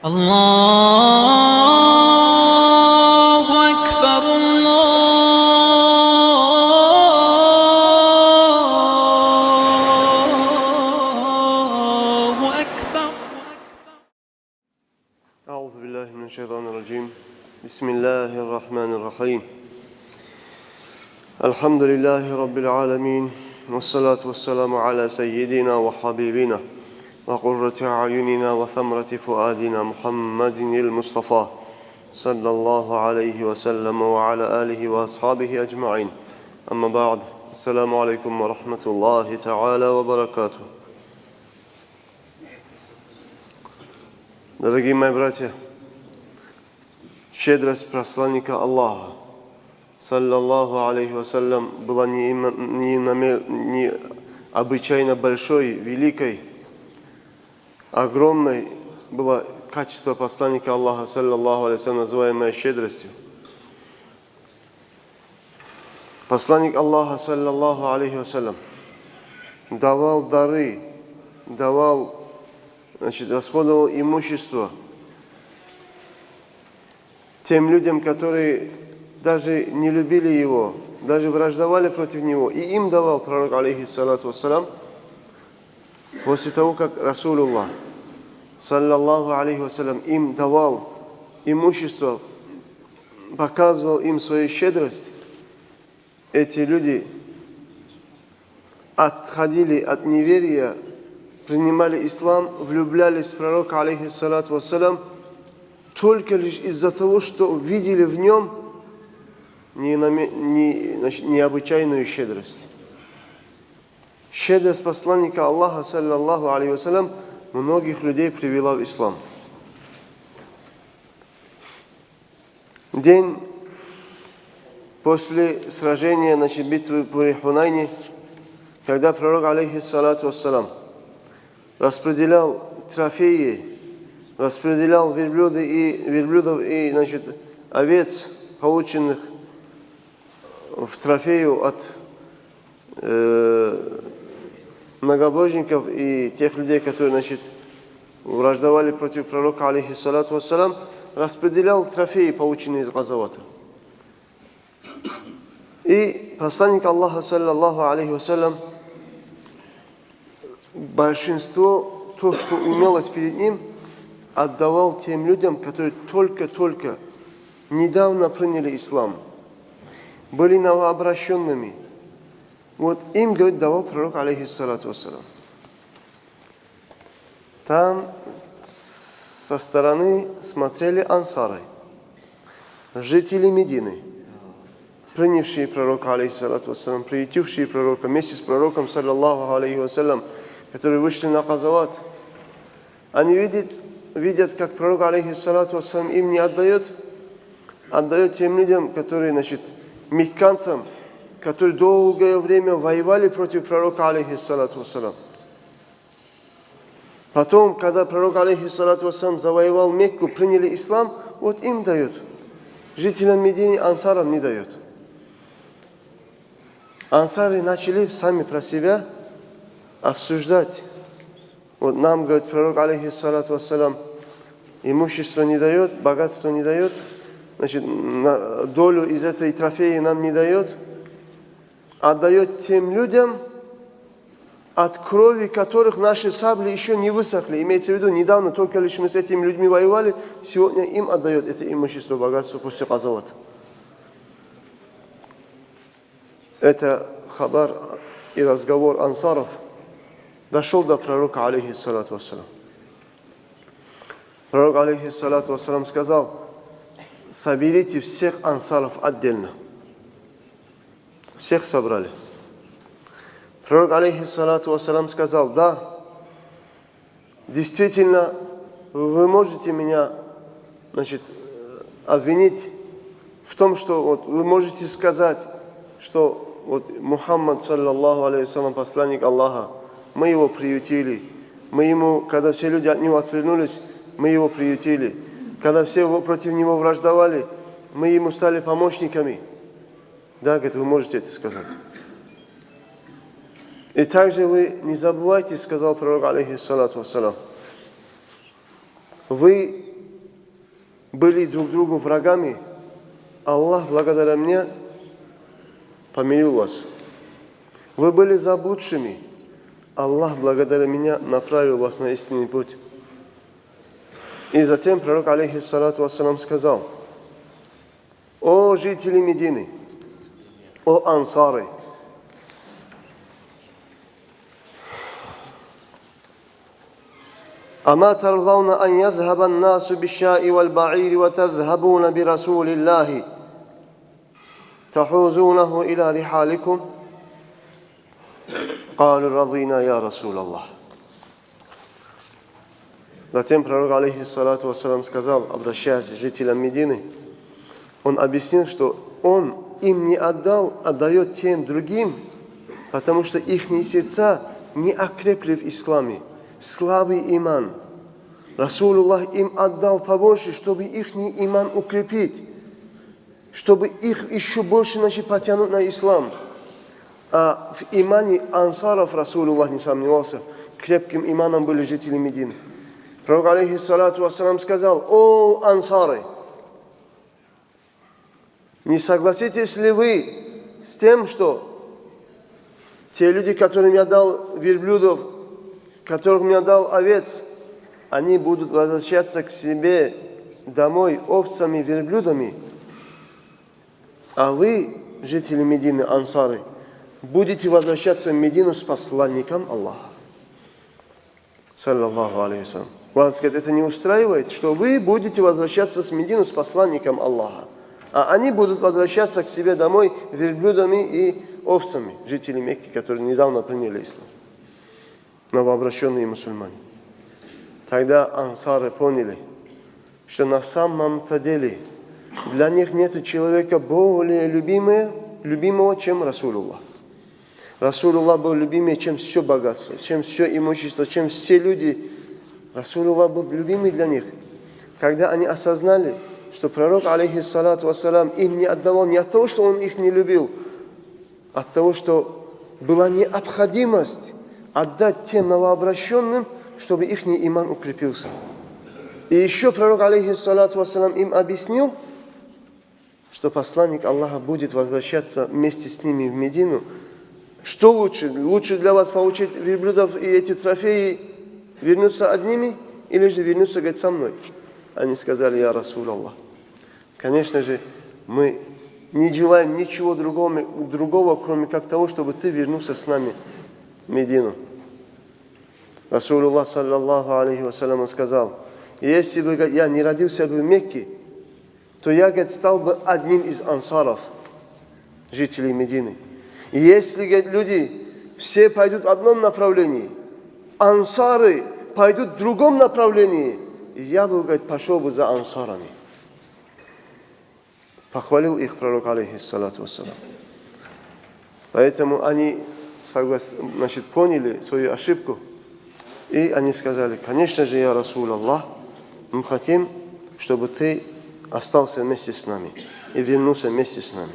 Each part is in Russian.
الله أكبر الله أكبر. أعوذ بالله من الشيطان الرجيم. بسم الله الرحمن الرحيم. الحمد لله رب العالمين، والصلاة والسلام على سيدنا وحبيبنا وقرة أعيننا وثمرة فؤادنا محمد المصطفى صلى الله عليه وسلم وعلى آله وأصحابه أجمعين. أما بعد، السلام عليكم ورحمة الله تعالى وبركاته. Дорогие мои братья, щедрость посланника Аллаха, саллаллаху алейхи вассалям, была необычайно большой, великой, огромной. Было качество посланника Аллаха, саллаллаху алейхи вассалям, называемое щедростью. Посланник Аллаха, саллаллаху алейхи вассалям, давал дары, расходовал имущество тем людям, которые даже не любили его, даже враждовали против него. И им давал пророк, алейхиссалату вассалам, после того, как Расулуллах, саллаллаху алейхи вассалям, им давал имущество, показывал им свою щедрость, эти люди отходили от неверия, принимали ислам, влюблялись в пророка, алейхиссалату вассалам, только лишь из-за того, что увидели в нем необычайную щедрость. Щедрость посланника Аллаха, саллаллаху алейхи вассалям, многих людей привела в ислам. День после сражения, битвы при Хунайне, когда пророк, алейхиссалату вассалам, распределял трофеи, распределял верблюдов и овец, полученных в трофею от многобожников и тех людей, которые враждовали против пророка, алейхиссалату вассалам, распределял трофеи, полученные из газавата. И посланник Аллаха, саллаллаху алейхи вассалям, большинство, то, что имелось перед ним, отдавал тем людям, которые только недавно приняли ислам, были новообращенными. Вот им, говорит, давал пророк, алейхиссалату вассалам. Там со стороны смотрели ансары, жители Медины, принявшие пророка, алейхиссалату вассалам, приютившие пророка вместе с пророком, саллаллаху алейхи вассалям, которые вышли на Газават. Они видят, как пророк, алейхиссалату вассалам, им не отдает тем людям, которые, мекканцам, которые долгое время воевали против пророка, алейхиссалату вассалам. Потом, когда пророк, алейхиссалату вассалам, завоевал Мекку, приняли ислам, вот им дает. Жителям Медины, ансарам не дает. Ансары начали сами про себя обсуждать. Вот нам, говорит пророк, алейхиссалату вассалам, имущество не дает, богатство не дает, долю из этой трофеи нам не дает, отдает тем людям, от крови которых наши сабли еще не высохли. Имеется в виду, недавно только лишь мы с этими людьми воевали, сегодня им отдает это имущество, богатство после Газавата. Это хабар и разговор ансаров дошел до пророка, алейхиссалату вассалам. Пророк, алейхиссалату вассалам, сказал: соберите всех ансаров отдельно. Всех собрали. Пророк, алейхиссалату вассалам, сказал: да, действительно, вы можете меня, обвинить в том, что вы можете сказать, что Мухаммад, саллаллаху алейхи вассалам, посланник Аллаха, мы его приютили, когда все люди от него отвернулись, мы его приютили, когда все против него враждовали, мы ему стали помощниками. Да, говорит, вы можете это сказать. И также вы не забывайте, сказал пророк, алейхиссалату вассалам, вы были друг другу врагами, Аллах благодаря мне помирил вас. Вы были заблудшими, Аллах благодаря меня направил вас на истинный путь. И затем пророк, алейхиссалату вассалам, сказал: о жители Медины, о ансары, أما ترضون أن يذهب الناس بالشاء والبعير وتذهبون برسول الله تحوزونه إلى رحالكم قالوا رضينا يا رسول الله. Затем пророк, алейхиссалату вассалам, сказал, обращаясь к жителям Медины, он объяснил, что он им не отдал, отдает тем другим, потому что их сердца не окрепли в исламе. Слабый иман. Расулуллах им отдал побольше, чтобы их иман укрепить, чтобы их еще больше потянуть на ислам. А в имане ансаров Расулуллах не сомневался, крепким иманом были жители Медины. Пророк, алейхиссалату вассалам, сказал: о ансары, не согласитесь ли вы с тем, что те люди, которым я дал верблюдов, которым я дал овец, они будут возвращаться к себе домой овцами, верблюдами, а вы, жители Медины, ансары, будете возвращаться в Медину с посланником Аллаха. Саллаллаху алейхи вассалям. Вас это не устраивает, что вы будете возвращаться с Медину с посланником Аллаха, а они будут возвращаться к себе домой верблюдами и овцами, жители Мекки, которые недавно приняли ислам, новообращенные мусульмане. Тогда ансары поняли, что на самом-то деле для них нет человека более любимого, чем Расулуллах. Расулуллах был любимее, чем все богатство, чем все имущество, чем все люди. Расулуллах был любимый для них. Когда они осознали, что пророк, алейхиссалату вассалам, им не отдавал не от того, что он их не любил, а от того, что была необходимость отдать тем новообращенным, чтобы их иман укрепился. И еще пророк, алейхиссалату вассалам, им объяснил, что посланник Аллаха будет возвращаться вместе с ними в Медину. Что лучше? Лучше для вас получить верблюдов и эти трофеи, вернуться одними, или же вернуться, говорит, со мной? Они сказали: я Расул Аллах. Конечно же, мы не желаем ничего другого, кроме как того, чтобы ты вернулся с нами в Медину. Расулуллах, саллаллаху алейхи вассалям, сказал: если бы я не родился бы в Мекке, то я, говорит, стал бы одним из ансаров, жителей Медины. И если, говорит, люди все пойдут в одном направлении, ансары пойдут в другом направлении, я бы, говорит, пошел бы за ансарами. Похвалил их пророк, алейхиссалату вассалам. Поэтому они поняли свою ошибку, и они сказали: конечно же, я Расул Аллах, мы хотим, чтобы ты остался вместе с нами и вернулся вместе с нами.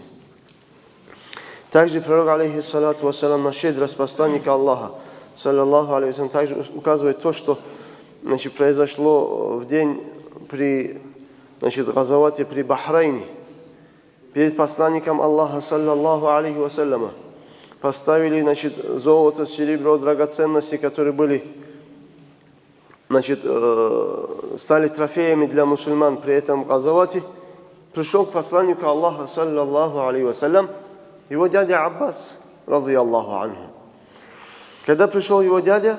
Также пророк, алейхиссалату вассалам, на щедрость посланника Аллаха, саллаллаху алейхи вассалям, также указывает то, что произошло в день при газавате при Бахрайне. Перед посланником Аллаха, саллаллаху алейхи вассалям, поставили золото, серебро, драгоценности, которые были, стали трофеями для мусульман при этом газавате. Пришел к посланнику Аллаха, саллаллаху алейхи вассалям, его дядя Аббас, радийаллаху анху. Когда пришел его дядя,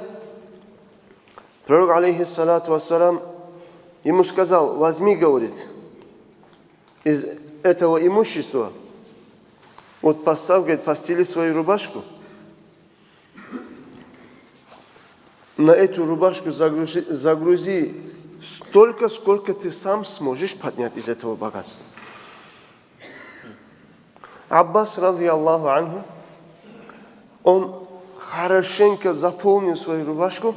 пророк, алейхиссалату вассалам, ему сказал: возьми, говорит, из этого имущества, вот поставь, говорит, постели свою рубашку, на эту рубашку загрузи столько, сколько ты сам сможешь поднять из этого богатства. Аббас, радийаллаху анху, он хорошенько заполнил свою рубашку,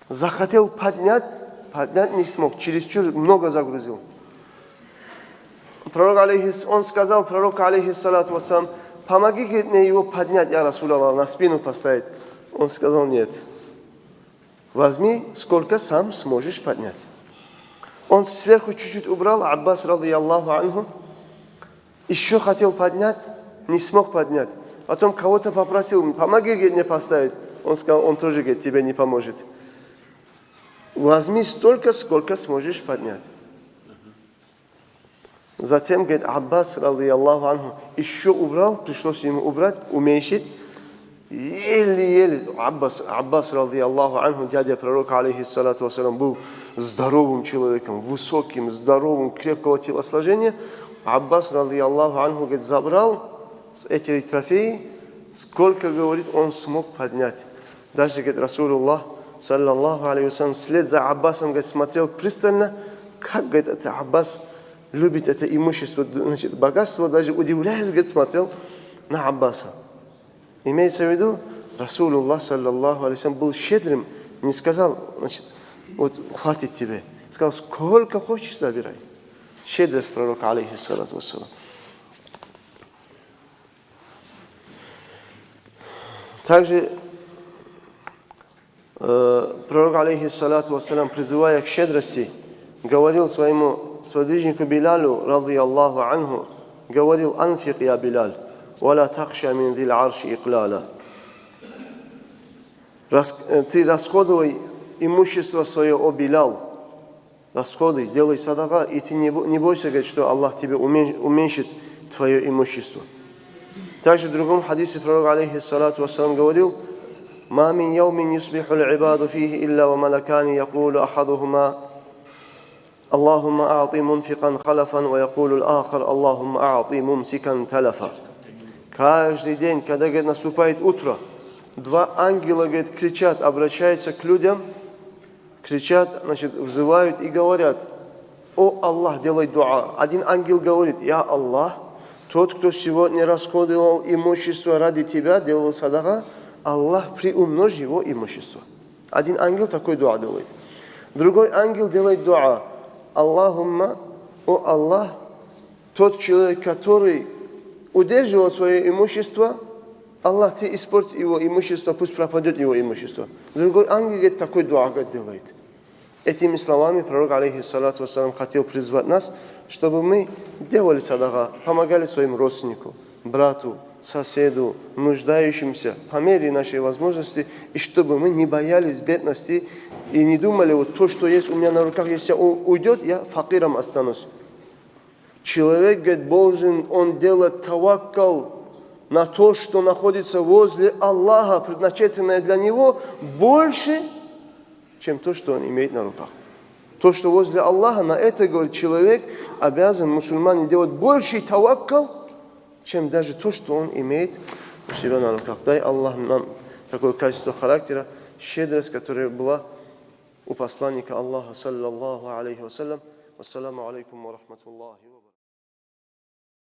захотел поднять не смог, чересчур много загрузил. Он сказал пророку, алейхиссалату вассалам: помогите мне его поднять, я Расул Аллах, на спину поставить. Он сказал: нет, возьми, сколько сам сможешь поднять. Он сверху чуть-чуть убрал, Аббас, радийаллаху анху, еще хотел поднять, не смог поднять. Потом кого-то попросил, помоги, говорит, мне поставить. Он сказал, он тоже, говорит, тебе не поможет. Возьми столько, сколько сможешь поднять. Затем, говорит, Аббас, радийаллаху анху, еще убрал, пришлось ему убрать, уменьшить. Еле-еле Аббас, радийаллаху анху, дядя пророка, алейхиссалату вассалам, был здоровым человеком, высоким, здоровым, крепкого телосложения. Аббас, радийаллаху анху, говорит, забрал с этих трофеев, сколько, говорит, он смог поднять. Даже, говорит, Расулуллах, саллаллаху алейхи вассалам, вслед за Аббасом, говорит, смотрел пристально, как, говорит, это Аббас любит это имущество, значит, богатство, даже удивляясь, говорит, смотрел на Аббаса. Имеется в виду, Расулуллах, саллаллаху алейхи вассалам, был щедрым, не сказал, значит, вот хватит тебе. Сказал, сколько хочешь, забирай. Щедрость пророка, алейхиссалату вассалам. Также пророк, алейхиссалату вассалам, призывая к щедрости, говорил своему сподвижнику Билалю, радийаллаху анху, говорил, анфик я Билаль, валя тахша мин зил арши иклаля. Ты расходуй имущество свое, о Билал, расходуй, делай садака, и ты не бойся, говорит, что Аллах тебе уменьшит твое имущество. Также в другом хадисе пророк, алейхиссалату вассалам, говорил, «Ма мин яумин юсбиху л-ибаду фихи илля ва малакани якулу ахадухума Аллахумма а'ти мунфикан халафан ва якулу л-ахар Аллахумма а'ти мумсикан талафа». Каждый день, когда, говорит, наступает утро, два ангела, говорит, кричат, обращаются к людям, кричат, значит, взывают и говорят, «О Аллах, делай дуа». Один ангел говорит, «Я Аллах, тот, кто сегодня расходовал имущество ради тебя, делал садака, Аллах приумножь его имущество». Один ангел такой дуа делает. Другой ангел делает дуа, «Аллахумма, о Аллах, тот человек, который удерживал свое имущество, Аллах, ты испорти его имущество, пусть пропадет его имущество». Другой ангел, говорит, такой дуа делает. Этими словами пророк, алейхиссалату вассалам, хотел призвать нас, чтобы мы делали садака, помогали своим родственникам, брату, соседу, нуждающимся по мере нашей возможности, и чтобы мы не боялись бедности и не думали, вот то, что есть у меня на руках, если он уйдет, я факиром останусь. Человек, говорит, должен он делать таваккал на то, что находится возле Аллаха, предназначенное для него, больше, чем то, что он имеет на руках. То, что возле Аллаха, на это, говорит, человек обязан, мусульманин, делать больше таваккал, чем даже то, что он имеет у себя на руках. Дай Аллах нам такое качество характера, щедрость, которая была у посланника Аллаха, саллаллаху алейхи вассалям. Вассаламу алейкум ва рахматуллахи ва баракатуху.